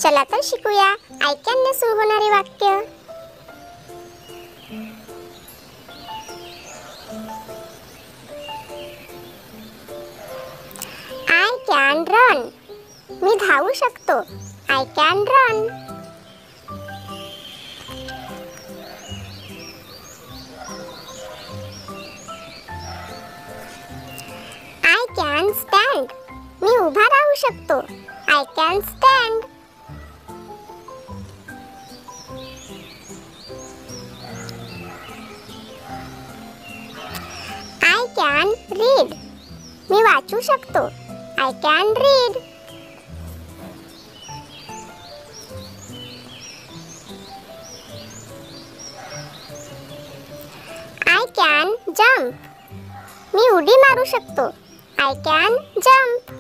चला तर शिकूया ऐक्याने सुरू होणारे वाक्य। I can run. मी धावू शकतो। I can run. I can stand. मी उभा राहू शकतो। I can stand. I can read. मी वाचू शकतो। I can read. I can jump. मी उडी मारू शकतो। I can jump.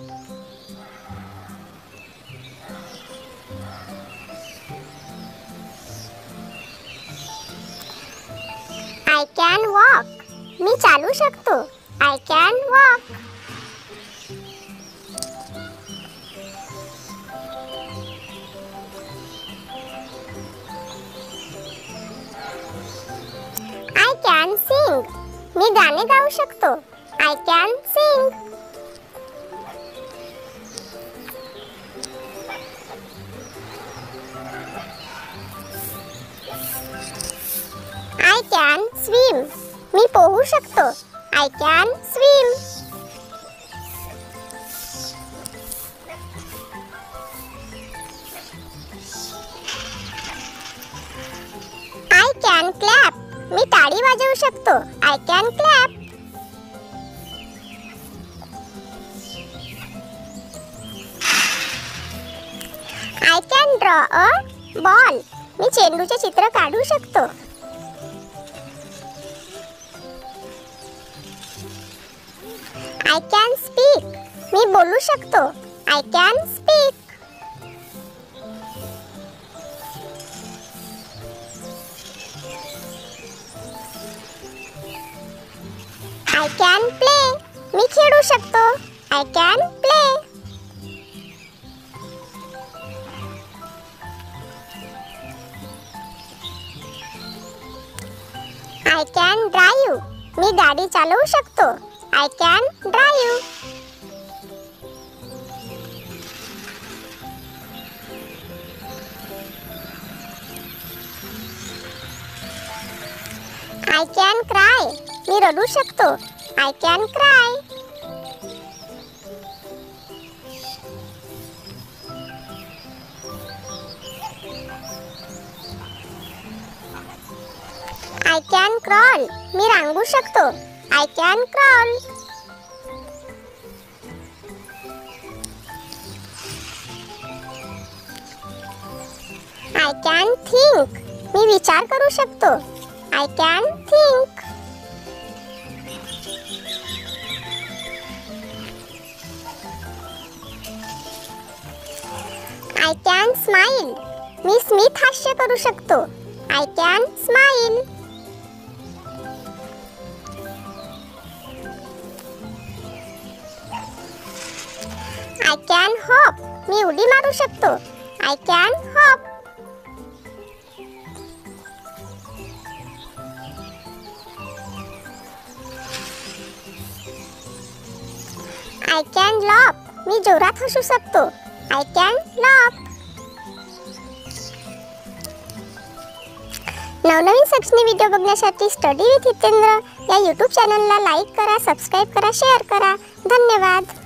I can walk. मी चालू शकतो। I can walk. I can sing. मी गाणे गाऊ शकतो। I can sing. I can swim. मी पोहू शकतो। I can swim. I can clap. मी टाळी वाजवू शकतो। I can clap. I can draw a ball. मी चेंडूचे चित्र काढू शकतो। I can speak. मी बोलू शकतो। I can speak. I can play. मी खेळू शकतो। I can play. I can drive. मी गाडी चालवू शकतो। I can drive. I can cry. मी रडू शकतो। I can cry. I can crawl. मी रांगू शकतो। I can crawl. I can think. मी विचार करू शकतो। I can think. I can smile. मी स्मित हास्य करू शकतो। I can smile. I can hop. मी उडी मारू शकतो। I can hop. I can laugh. मी जोरात हसू शकतो। I can laugh. नवनवीन शैक्षणिक व्हिडिओ बघण्यासाठी स्टडी विथ हितेंद्र या YouTube चॅनलला लाईक करा, सबस्क्राइब करा, शेअर करा। धन्यवाद।